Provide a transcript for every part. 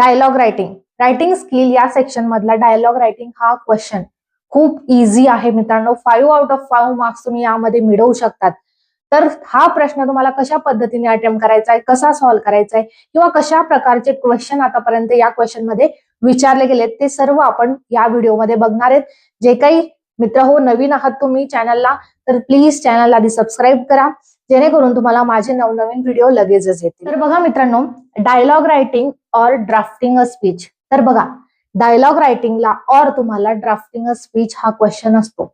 Dialogue writing, writing skill या section मधला dialogue writing हा क्वेश्चन खूप इझी आहे मित्रांनो. 5 आउट ऑफ 5 मार्क्स तुम्ही यामध्ये मिळवू शकतात. तर हा प्रश्न तुम्हाला कशा पद्धतीने अटेम्प्ट करायचा आहे, कसा सॉल्व्ह करायचा आहे किंवा कशा प्रकारचे क्वेश्चन आतापर्यंत या क्वेश्चन मध्ये विचारले गेलेत ते सर्व आपण या व्हिडिओमध्ये बघणार आहेत. जे काही मित्र हो नवीन आहात तुम्ही चॅनलला, तर प्लीज चॅनलला आधी सबस्क्राईब करा, जेणेकरून तुम्हाला माझे नवनवीन व्हिडिओ लगेचच येतील. तर बघा मित्रांनो, डायलॉग रायटिंग और ड्राफ्टिंग अ स्पीच. तर बघा, डायलॉग रायटिंगला और तुम्हाला ड्राफ्टिंग अ स्पीच हा क्वेश्चन असतो.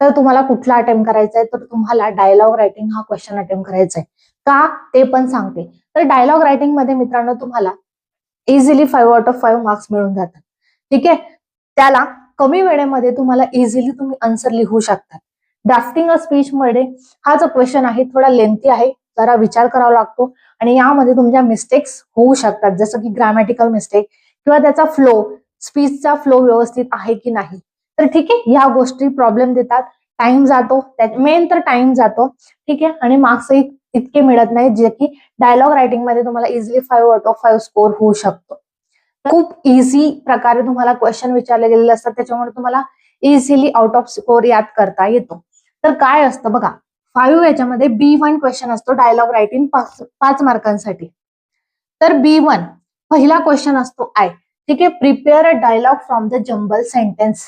तर तुम्हाला कुठला अटेम्प्ट करायचा आहे, तर तुम्हाला डायलॉग रायटिंग हा क्वेश्चन अटेम्प्ट करायचा आहे. का ते पण सांगते. तर डायलॉग रायटिंग मध्ये मित्रांनो तुम्हाला इझिली 5 आउट ऑफ 5 मार्क्स मिळून जातात. ठीक आहे, त्याला कमी वेळेमध्ये तुम्हाला इझिली तुम्ही आन्सर लिहू शकता. ड्राफ्टिंग अ स्पीच मध्ये हा जो क्वेश्चन आहे थोडा लेंथी आहे, जरा विचार करावा लागतो आणि यामध्ये तुमच्या मिस्टेक्स होऊ शकतात, जसं की ग्रामॅटिकल मिस्टेक किंवा त्याचा फ्लो, स्पीचचा फ्लो व्यवस्थित आहे की नाही. तर ठीक आहे, ह्या गोष्टी प्रॉब्लेम देतात, टाइम जातो, मेन तर टाइम जातो. ठीक आहे, आणि मार्क्सही इतके मिळत नाहीत जे की डायलॉग रायटिंग मध्ये तुम्हाला इझिली 5 आउट ऑफ 5 स्कोर होऊ शकतो. खूप इझी प्रकारे तुम्हाला क्वेश्चन विचारले गेलेले असतात, त्याच्यामुळे तुम्हाला इझिली आउट ऑफ स्कोर याद करता येतो. तर काय असतं बघा, 5 याच्यामध्ये B1 क्वेश्चन असतो डायलॉग रायटिंग 5 मार्कांसाठी. तर B1 पहिला क्वेश्चन असतो आय. ठीक आहे, prepare a dialogue from the jumble sentence,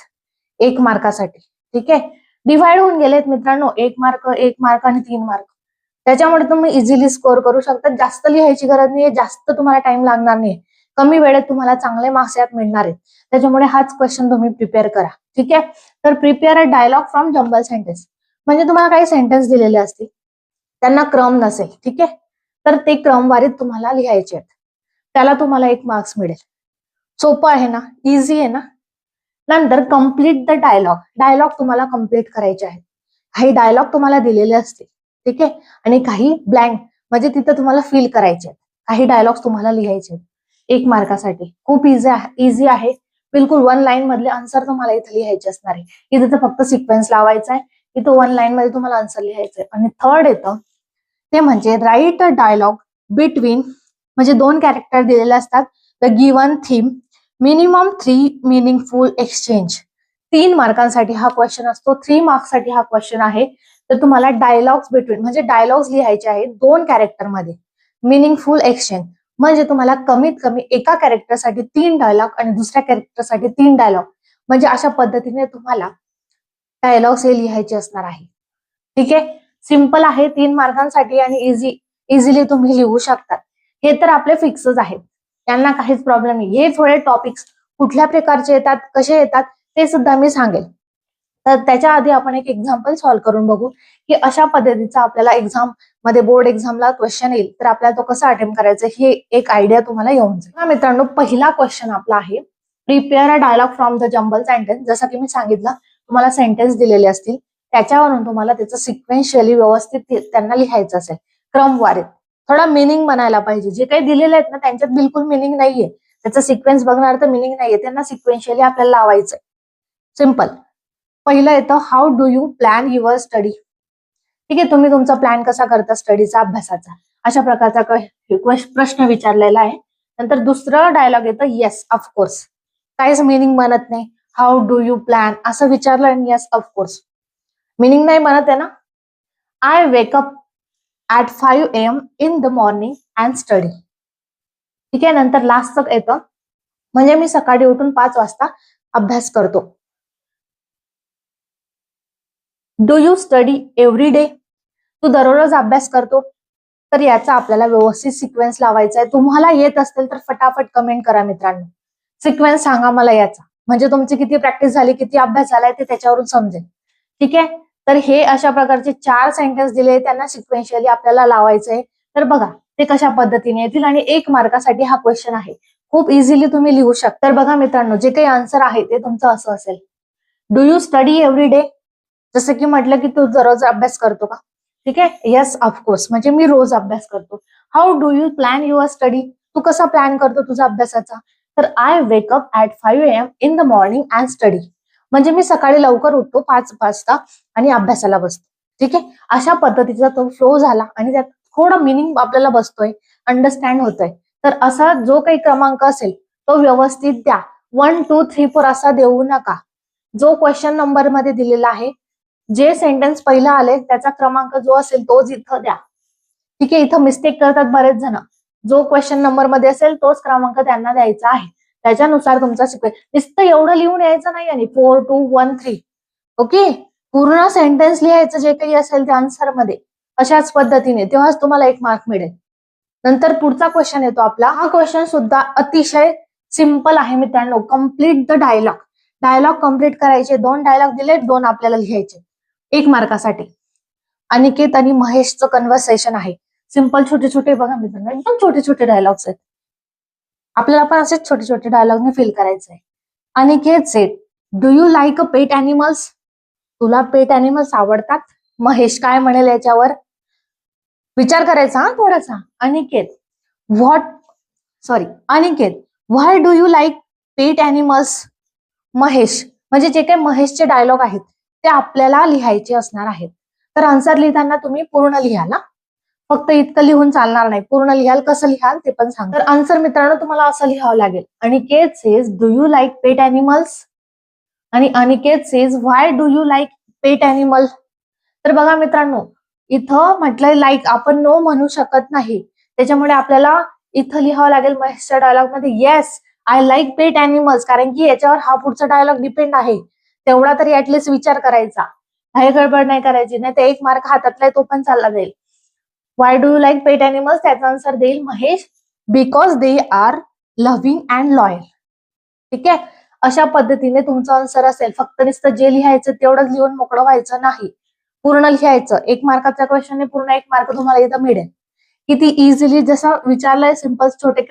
1 मार्कासाठी. ठीक आहे, डिवाइड होऊन गेलेत मित्रांनो, 1 मार्क, 1 मार्क आणि 3 मार्क. त्याच्यामुळे तुम्ही इझिली स्कोर करू शकता. जास्त लिहायची गरज नाहीये, जास्त तुम्हाला टाइम लागणार नाही, कमी वेळेत तुम्हाला चांगले मार्क्स यात मिळणार आहेत. त्याच्यामुळे हाच क्वेश्चन तुम्ही प्रिपेअर करा. ठीक आहे, तर prepare a dialogue from jumble sentence म्हणजे तुम्हाला काही सेंटेन्स दिलेले असतील, त्यांना क्रम नसेल. ठीक आहे, तर ते क्रमवारीत तुम्हाला लिहायचे आहेत, त्याला तुम्हाला 1 मार्क्स मिळेल. सोपं आहे ना, इझी आहे ना. नंतर कम्प्लीट द डायलॉग, डायलॉग तुम्हाला कम्प्लीट करायचे आहेत. काही डायलॉग तुम्हाला दिलेले असतील, ठीक आहे, आणि काही ब्लँक म्हणजे तिथं तुम्हाला फिल करायचे आहेत. काही डायलॉग्स तुम्हाला लिहायचे आहेत 1 मार्कासाठी. खूप इझी आहे, बिलकुल 1 लाईन मधले आन्सर तुम्हाला इथे लिहायचे असणार आहे. इथे तर फक्त सिक्वेन्स लावायचा आहे, इथं 1 लाईन मध्ये तुम्हाला आन्सर लिहायचं आहे. आणि थर्ड येतं ते म्हणजे राईट अ डायलॉग बिटवीन, म्हणजे 2 कॅरेक्टर दिलेले असतात, the given theme, minimum 3 meaningful exchange. 3 मार्कांसाठी हा क्वेश्चन असतो, 3 मार्क्ससाठी हा क्वेश्चन आहे. तर तुम्हाला डायलॉग्स बिटवीन म्हणजे डायलॉग्स लिहायचे आहेत 2 कॅरेक्टर मध्ये. मिनिंगफुल एक्सचेंज म्हणजे तुम्हाला कमीत कमी एका कॅरेक्टरसाठी 3 डायलॉग आणि दुसऱ्या कॅरेक्टरसाठी 3 डायलॉग, म्हणजे अशा पद्धतीने तुम्हाला डायलॉग्स हे लिहायचे असणार आहे. ठीक आहे, सिंपल आहे, 3 मार्कांसाठी आणि इझिली तुम्ही लिहू शकतात. हे तर आपले फिक्सच आहेत, त्यांना काहीच प्रॉब्लेम नाही. हे थोडे टॉपिक्स कुठल्या प्रकारचे येतात, कसे येतात ते सुद्धा मी सांगेल. तर त्याच्या आधी आपण एक एक्झाम्पल सॉल्व्ह करून बघू की अशा पद्धतीचा आपल्याला एक्झाम मध्ये, बोर्ड एक्झामला क्वेश्चन येईल तर आपल्याला तो कसा अटेम्प्ट करायचा हे एक आयडिया तुम्हाला येऊन जाईल. मित्रांनो, पहिला क्वेश्चन आपला आहे prepare a dialogue from the jumble sentence. जसं की मी सांगितलं, तुम्हाला सेंटेन्स दिलेले असतील, त्याच्यावरून तुम्हाला त्याचं सिक्वेन्शियली व्यवस्थित त्यांना लिहायचं असेल, क्रमवारीत. थोडा मिनिंग बनायला पाहिजे. जे काही दिलेले आहेत ना त्यांच्यात बिलकुल मिनिंग नाहीये, त्याचा सिक्वेन्स बघणार तर मिनिंग नाहीये, त्यांना सिक्वेन्शियली आपल्याला लावायचंय. सिंपल. पहिलं येतं how do you plan your study. ठीक आहे, तुम्ही तुमचा प्लॅन कसा करता स्टडीचा, अभ्यासाचा, अशा प्रकारचा प्रश्न विचारलेला आहे. नंतर दुसरं डायलॉग येतं येस ऑफकोर्स. काहीच मिनिंग बनत नाही, हाऊ डू यू प्लॅन असं विचारलं आणि येस ऑफकोर्स, मिनिंग नाही बनत आहे ना. I wake up at 5 AM in the morning and study. ठीक आहे, नंतर लास्टचं येतं म्हणजे मी सकाळी उठून 5 वाजता अभ्यास करतो. Do you study every day, तू दररोज अभ्यास करतो. तर याचा आपल्याला व्यवस्थित सिक्वेन्स लावायचा आहे. तुम्हाला येत असतील तर फटाफट कमेंट करा मित्रांनो, सिक्वेन्स सांगा मला याचा, म्हणजे तुमची किती प्रॅक्टिस झाली, किती अभ्यास झालाय ते त्याच्यावरून समजेल. ठीक आहे, तर हे अशा प्रकारचे 4 सेंटेन्स दिले, त्यांना सिक्वेन्शियली आपल्याला लावायचंय. तर बघा ते कशा पद्धतीने येतील आणि 1 मार्कासाठी हा क्वेश्चन आहे, खूप इझिली तुम्ही लिहू शकता. तर बघा मित्रांनो, जे काही आन्सर आहे ते तुमचं असं असेल, do you study every day, जसं की म्हटलं की तू दररोज अभ्यास करतो का. ठीक आहे, येस ऑफकोर्स म्हणजे मी रोज अभ्यास करतो. How do you plan your study, तू कसा प्लॅन करतो तुझा अभ्यासाचा. तर I wake up at 5 AM in the morning and study, म्हणजे मी सकाळी लवकर उठतो 5 वाजता आणि अभ्यासाला बसतो. ठीक आहे, अशा पद्धतीचा तो फ्लो झाला आणि त्यात थोडं मिनिंग आपल्याला बसतोय, अंडरस्टँड होतोय. तर असा जो काही क्रमांक असेल तो व्यवस्थित द्या. 1 2 3 4 असा देऊ नका. जो क्वेश्चन नंबर मध्ये दिलेला आहे, जे सेंटेन्स पहिला आले त्याचा क्रमांक जो असेल तोच इथं द्या. ठीक आहे. इथं मिस्टेक करतात बरेच जण. जो क्वेश्चन नंबर मध्ये असेल तोच क्रमांक त्यांना द्यायचा आहे. त्याच्यानुसार तुमचा शिकवेल. नुसतं एवढं लिहून यायचं नाही आणि 4 2 1 3. ओके. पूर्ण सेंटेन्स लिहायचं जे काही असेल त्या आन्सर मध्ये अशाच पद्धतीने, तेव्हाच तुम्हाला 1 मार्क मिळेल. नंतर पुढचा क्वेश्चन येतो आपला. हा क्वेश्चन सुद्धा अतिशय सिंपल आहे मित्रांनो. Complete the dialogue. Dialogue complete करायचे. 2 डायलॉग दिले, 2 आपल्याला लिहायचे 1 मार्कासाठी. अनिकेत आणि महेशचं कन्व्हर्सेशन आहे. सिंपल छोटे छोटे बघा मित्रांनो, एकदम छोटे छोटे डायलॉग्स आहेत. आपल्याला पण असेच छोटे छोटे डायलॉगने फील करायचं आहे. Aniket sed, do you like a pet animals? तुला पेट अॅनिमल्स आवडतात? महेश काय म्हणेल याच्यावर विचार करायचा हा थोडासा. Aniket why do you like pet animals? Mahesh, म्हणजे जे काही महेशचे डायलॉग आहेत ते आपल्याला लिहायचे असणार आहेत. तर आन्सर लिहिताना तुम्ही पूर्ण लिहाल ना, फक्त इतकं लिहून चालणार नाही. पूर्ण लिहाल. कसं लिहाल ते पण सांग. तर आन्सर मित्रांनो तुम्हाला असं लिहावं लागेल. Aniket says, do you like pet animals? आणि Aniket says, why do you like pet animal? तर बघा मित्रांनो, इथं म्हटलंय लाईक, आपण नो म्हणू शकत नाही. त्याच्यामुळे आपल्याला इथं लिहावं लागेल महेशच्या डायलॉग मध्ये, yes I like pet animals, कारण की याच्यावर हा पुढचा डायलॉग डिपेंड आहे. तेवढा तरी ऍटलिस्ट विचार करायचा. काही गडबड नाही करायची, नाही तर 1 मार्क हातातला तो पण चालला जाईल. Why do you like pet animals? त्याचा आन्सर देईल Mahesh, because they are loving and loyal. ठीक आहे. अशा पद्धतीने तुमचं आन्सर असेल. फक्त नुसतं जे लिहायचं तेवढंच लिहून मोकळं व्हायचं नाही, पूर्ण लिहायचं. 1 मार्काच्या क्वेश्चनने पूर्ण 1 मार्क तुम्हाला इथं मिळेल. किती इझिली जसं विचारलंय, सिंपल छोटे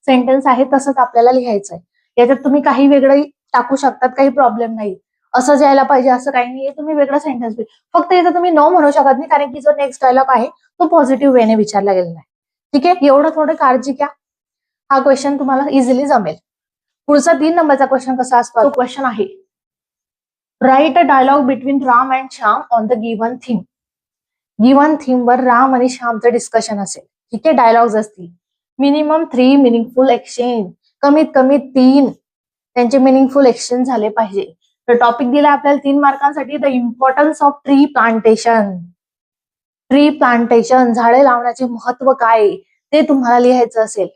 सेंटेन्स आहे तसंच आपल्याला लिहायचंय. याच्यात तुम्ही काही वेगळं टाकू शकतात, काही प्रॉब्लेम नाही. असंच यायला पाहिजे असं काही नाहीये. तुम्ही वेगळं सेंटेन्स, फक्त इथं तुम्ही नो म्हणू शकत नाही, कारण की जो नेक्स्ट डायलॉग आहे तो पॉझिटिव्ह वेने विचारला गेलेला आहे. ठीक आहे. एवढं थोडं काळजी घ्या. हा क्वेश्चन तुम्हाला इझिली जमेल. पुढचा 3 नंबरचा क्वेश्चन कसा असतो? तो क्वेश्चन आहे, write a dialogue between Ram and Shyam on the given theme. Given theme वर राम आणि श्यामचं डिस्कशन असेल. ठीक आहे. डायलॉग्स असतील. मिनिमम 3 मिनिंगफुल एक्सचेंज, कमीत कमी 3 त्यांचे मिनिंगफुल एक्सचेंज झाले पाहिजे. तर टॉपिक दिला आपल्याला 3 मार्कांसाठी, the importance of tree plantation. Tree plantation, झाडे लावण्याचे महत्व काय ते तुम्हाला लिहायचं असेल.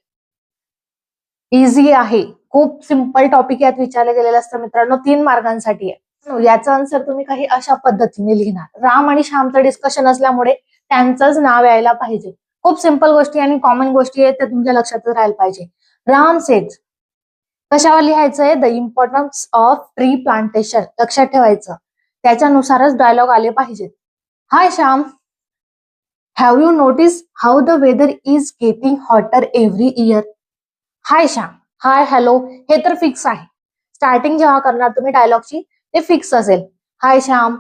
इझी आहे. खूप सिंपल टॉपिक यात विचारले गेलेलं असतं मित्रांनो. 3 मार्कांसाठी आहे. याचा आन्सर तुम्ही काही अशा पद्धतीने लिहिणार. राम आणि श्यामचं डिस्कशन असल्यामुळे त्यांचंच नाव यायला पाहिजे. खूप सिंपल गोष्टी आणि कॉमन गोष्टी आहेत, त्या तुमच्या लक्षात राहायला पाहिजे. राम सेज, कशावर लिहायचंय? The importance of tree plantation, लक्षात ठेवायचं. त्याच्यानुसारच डायलॉग आले पाहिजेत. Hi Shyam, have you notice how the weather is getting hotter every year? Hi Shyam, hi hello हे तर फिक्स आहे. स्टार्टिंग जेव्हा करणार तुम्ही डायलॉगची ते फिक्स असेल. हाय श्याम,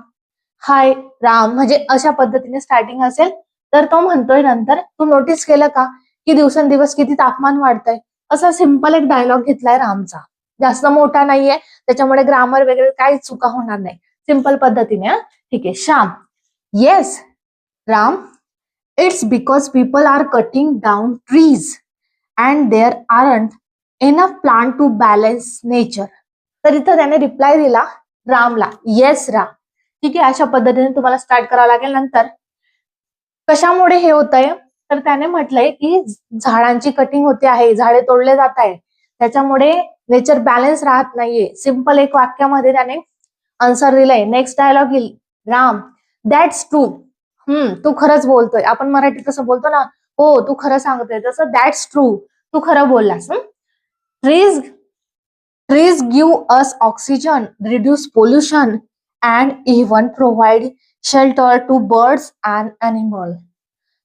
हाय राम, म्हणजे अशा पद्धतीने स्टार्टिंग असेल. तर तो म्हणतोय नंतर, तू नोटीस केलं का की दिवसेंदिवस किती तापमान वाढतंय? असा सिंपल एक डायलॉग घेतलाय रामचा. जास्त मोठा नाहीये, त्याच्यामुळे ग्रामर वगैरे काही चुका होणार नाही. सिंपल पद्धतीने. ठीक आहे. Shyam, yes Ram, it's because people are cutting down trees and there aren't enough plant to balance nature. तर इथं त्याने रिप्लाय दिला रामला, येस राम. ठीक आहे. अशा पद्धतीने तुम्हाला स्टार्ट करावं लागेल. नंतर कशामुळे हे होतंय? तर त्याने म्हटलंय की झाडांची कटिंग होते आहे, झाडे तोडले जात आहे, त्याच्यामुळे नेचर बॅलन्स राहत नाहीये. सिंपल एक वाक्यामध्ये त्याने आन्सर दिलंय. नेक्स्ट डायलॉग येईल, राम, दॅट्स ट्रू. तू खरंच बोलतोय. आपण मराठीत कसं बोलतो ना, हो तू खरं सांगतोय, तसं दॅट्स ट्रू, तू खरं बोललास. Trees give us oxygen, reduce pollution and even provide shelter to birds and animal.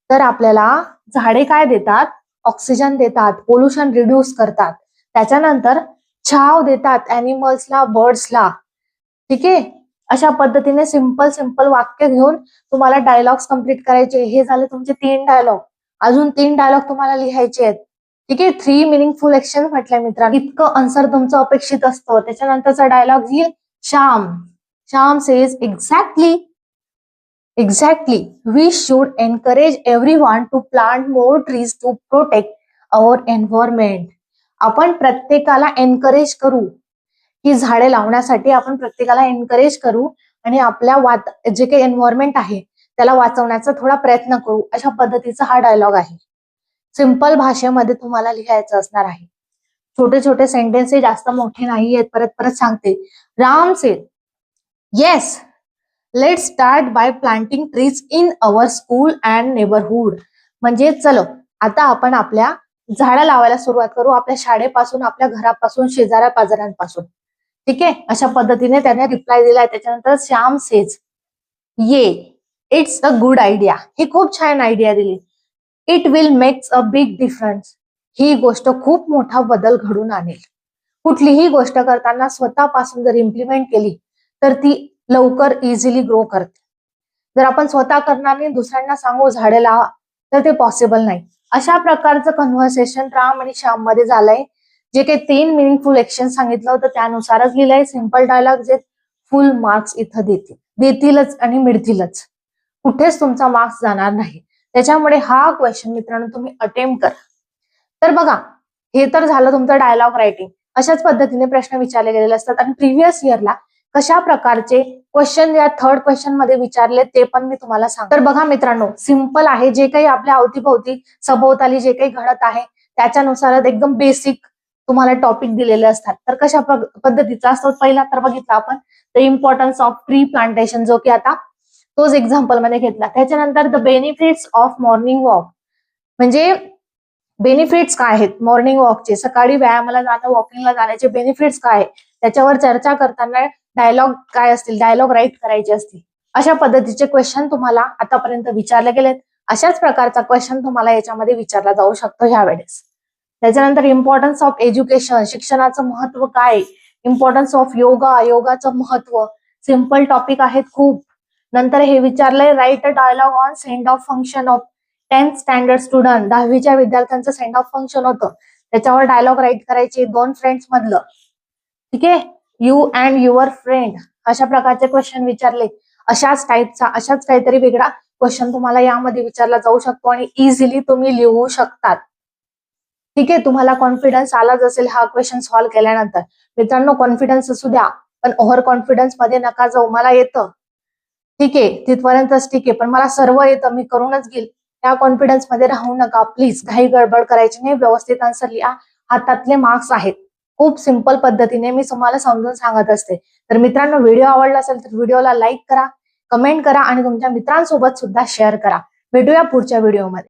तर आपल्याला झाडे काय देतात? ऑक्सिजन देतात, पोल्युशन रिड्यूस करतात, त्याच्यानंतर छाव देतात अॅनिमल्सला, बर्ड्सला. ठीक आहे. अशा पद्धतीने सिंपल सिंपल वाक्य घेऊन तुम्हाला डायलॉग्स कम्प्लीट करायचे. हे झाले तुमचे 3 डायलॉग. अजून 3 डायलॉग तुम्हाला लिहायचे आहेत. ठीक आहे. 3 मिनिंगफुल एक्शन म्हटलंय मित्रांनो. इतकं आन्सर तुमचं अपेक्षित असतं. त्याच्यानंतरचा डायलॉग येईल, Shyam. Shyam says, Exactly. We should encourage everyone to plant more trees to protect our environment. आपण प्रत्येकाला एनकरेज करू की झाडे लावण्यासाठी आपण प्रत्येकाला एनकरेज करू आणि आपल्या जे काही एन्व्हायरमेंट आहे त्याला वाचवण्याचा थोडा प्रयत्न करू, अशा पद्धतीचा हा डायलॉग आहे. सिंपल भाषेमध्ये तुम्हाला लिहायचं असणार आहे. छोटे छोटे सेंटेन्स जास्त मोठे नाही आहेत. परत परत सांगते. Ram sed, yes, let's start by planting trees in our school and neighbourhood. म्हणजे चलो आता आपण आपल्या झाडं लावायला सुरुवात करू, आपल्या शाळेपासून, आपल्या घरापासून, शेजाऱ्या पाजाऱ्यांपासून. ठीक आहे, अशा पद्धतीने त्याने रिप्लाय दिलाय. त्याच्यानंतर Shyam says, yeah, it's a good idea. ही खूप छान आयडिया दिली. It will makes a big difference. ही गोष्ट खूप मोठा बदल घडून आणेल. कुठलीही गोष्ट करताना स्वतःपासून जर इम्प्लिमेंट केली तर ती लवकर इझिली ग्रो करते. जर आपण स्वतः करणार नाही, दुसऱ्यांना सांगू झाडे लावा, तर ते पॉसिबल नाही. अशा प्रकारचं कन्व्हर्सेशन राम आणि श्याम मध्ये झालंय. जे काही 3 मिनिंगफुल ऍक्शन सांगितलं होतं त्यानुसारच लिहिलंय. सिंपल डायलॉग जे फुल मार्क्स इथं देतीलच आणि मिळतीलच. कुठेच तुमचा मार्क्स जाणार नाही. त्याच्यामुळे हा क्वेश्चन मित्रांनो तुम्ही अटेम्प्ट करा. तर बघा, हे तर झालं तुमचं डायलॉग रायटिंग. अशाच पद्धतीने प्रश्न विचारले गेलेले असतात आणि प्रिव्हियस इयरला कशा प्रकारचे क्वेश्चन या थर्ड क्वेश्चन मध्ये विचारले ते पण मी तुम्हाला सांगतो. तर बघा मित्रांनो, सिंपल आहे. जे काही आपल्या अवतीभोवती सभोवताली जे काही घडत आहे त्याच्यानुसारच एकदम बेसिक तुम्हाला टॉपिक दिलेले असतात. तर कशा पद्धतीचा असतो पहिला तर बघितला आपण the importance of tree plantation, जो की आता तोच एक्झाम्पल मध्ये घेतला. त्याच्यानंतर the benefits of morning walk, म्हणजे बेनिफिट्स काय आहेत मॉर्निंग वॉकचे, सकाळी व्यायामाला जाणं, वॉकिंगला जाण्याचे बेनिफिट्स काय आहे त्याच्यावर चर्चा करताना डायलॉग काय असतील, डायलॉग राईट करायचे असतील. अशा पद्धतीचे क्वेश्चन तुम्हाला आतापर्यंत विचारले गेलेत. अशाच प्रकारचा क्वेश्चन तुम्हाला याच्यामध्ये विचारला जाऊ शकतो ह्या वेळेस. त्याच्यानंतर इम्पॉर्टन्स ऑफ एज्युकेशन, शिक्षणाचं महत्व काय, इम्पॉर्टन्स ऑफ योगा, योगाचं महत्व, सिंपल टॉपिक आहेत खूप. नंतर हे विचारलंय write a dialogue on send off function of 10th standard student, 10वीच्या विद्यार्थ्यांचं सेंड ऑफ फंक्शन होतं, त्याच्यावर डायलॉग राईट करायचे 2 फ्रेंड्स मधलं. ठीक आहे, यू अँड युअर फ्रेंड, अशा प्रकारचे क्वेश्चन विचारले. अशाच काहीतरी वेगळा क्वेश्चन तुम्हाला यामध्ये विचारला जाऊ शकतो आणि इझिली तुम्ही लिहू शकतात. ठीक आहे, तुम्हाला कॉन्फिडन्स आलाच असेल हा क्वेश्चन सॉल्व्ह केल्यानंतर. मित्रांनो, कॉन्फिडन्स असू द्या, पण ओव्हर कॉन्फिडन्स मध्ये नका जाऊ. मला येतं, ठीक आहे, तिथपर्यंतच ठीक आहे, पण मला सर्व येतं, मी करूनच घेईल, त्या कॉन्फिडन्स मध्ये राहू नका प्लीज. घाई गडबड करायची नाही, व्यवस्थित आन्सर लिहा. हातातले मार्क्स आहेत. खूप सिंपल पद्धतीने मी तुम्हाला समजून सांगत असते. तर मित्रांनो, व्हिडिओ आवडला असेल तर व्हिडिओला लाईक करा, कमेंट करा आणि तुमच्या मित्रांसोबत सुद्धा शेअर करा. भेटूया पुढच्या व्हिडिओमध्ये.